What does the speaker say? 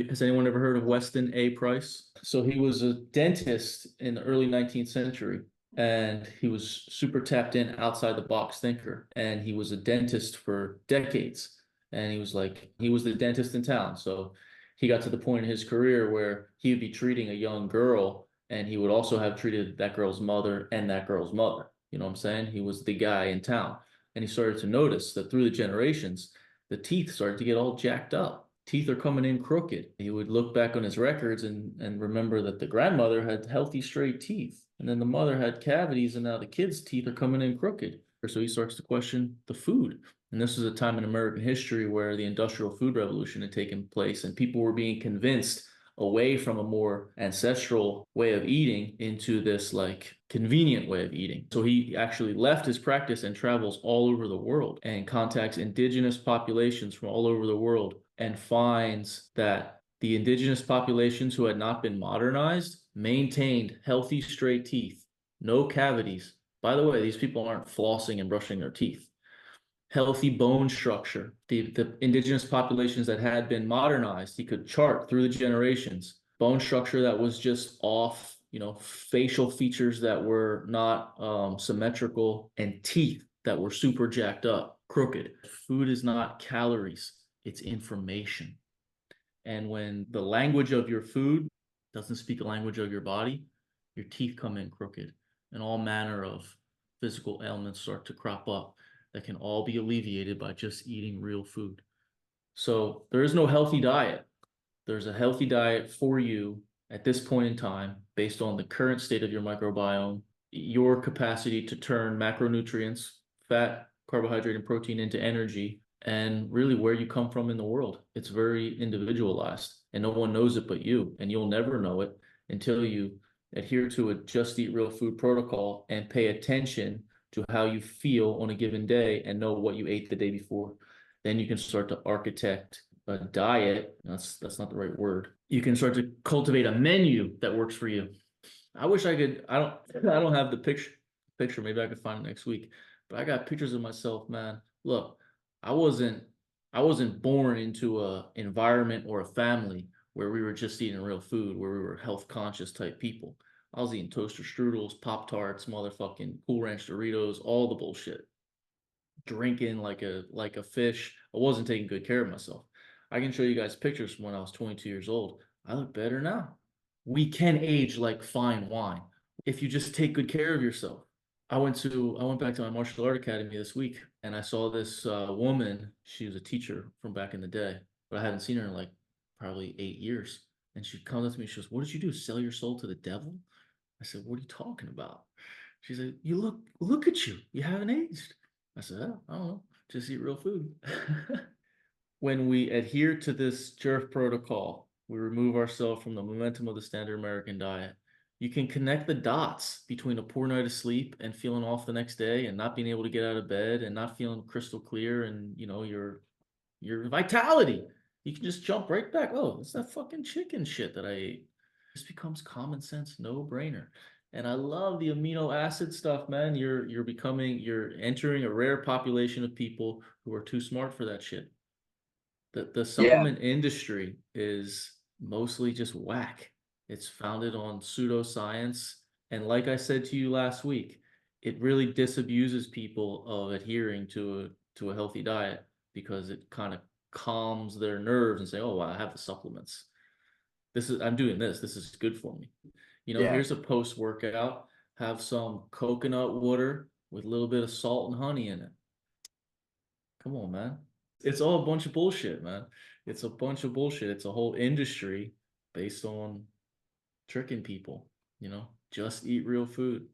Has anyone ever heard of Weston A. Price? So he was a dentist in the early 19th century, and he was super tapped in, outside the box thinker. And he was a dentist for decades. And he was the dentist in town. So he got to the point in his career where he would be treating a young girl, and he would also have treated that girl's mother and that girl's mother. You know what I'm saying? He was the guy in town. And he started to notice that through the generations, the teeth started to get all jacked up. Teeth are coming in crooked. He would look back on his records and remember that the grandmother had healthy, straight teeth. And then the mother had cavities, and now the kid's teeth are coming in crooked. So he starts to question the food. And this is a time in American history where the industrial food revolution had taken place, and people were being convinced away from a more ancestral way of eating into this like convenient way of eating. So he actually left his practice and travels all over the world and contacts indigenous populations from all over the world, and finds that the indigenous populations who had not been modernized maintained healthy, straight teeth, no cavities. By the way, these people aren't flossing and brushing their teeth. Healthy bone structure. The indigenous populations that had been modernized, he could chart through the generations, bone structure that was just off, facial features that were not symmetrical, and teeth that were super jacked up, crooked. Food is not calories, it's information. And when the language of your food doesn't speak the language of your body, your teeth come in crooked, and all manner of physical ailments start to crop up that can all be alleviated by just eating real food. So there is no healthy diet. There's a healthy diet for you at this point in time based on the current state of your microbiome, your capacity to turn macronutrients, fat, carbohydrate, and protein into energy, and really where you come from in the world. It's very individualized, and no one knows it but you, and you'll never know it until you adhere to a just eat real food protocol and pay attention to how you feel on a given day and know what you ate the day before. Then you can start to architect a diet. That's not the right word. You can start to cultivate a menu that works for you. I wish I could. I don't have the picture. Maybe I could find it next week. But I got pictures of myself, man. Look, I wasn't I wasn't born into a environment or a family where we were just eating real food, where we were health conscious type people. I was eating toaster strudels, Pop Tarts, motherfucking Cool Ranch Doritos, all the bullshit. Drinking like a fish. I wasn't taking good care of myself. I can show you guys pictures from when I was 22 years old. I look better now. We can age like fine wine if you just take good care of yourself. I went back to my martial art academy this week, and I saw this woman. She was a teacher from back in the day, but I hadn't seen her in like probably 8 years. And she comes up to me. She goes, "What did you do? Sell your soul to the devil?" I said, "What are you talking about?" She said, "You look at you. You haven't aged." I said, "Oh, I don't know. Just eat real food." When we adhere to this JERF protocol, we remove ourselves from the momentum of the standard American diet. You can connect the dots between a poor night of sleep and feeling off the next day, and not being able to get out of bed, and not feeling crystal clear, and your vitality. You can just jump right back. Oh, it's that fucking chicken shit that I ate. This becomes common sense, no brainer. And I love the amino acid stuff, man. You're entering a rare population of people who are too smart for that shit. The Yeah, supplement industry is mostly just whack. It's founded on pseudoscience. And like I said to you last week, it really disabuses people of adhering to a healthy diet, because it kind of calms their nerves and say, "Oh, wow, I have the supplements. I'm doing this. This is good for me." yeah. Here's a post workout. Have some coconut water with a little bit of salt and honey in it. Come on, man. It's all a bunch of bullshit, man. It's a bunch of bullshit. It's a whole industry based on tricking people. Just eat real food.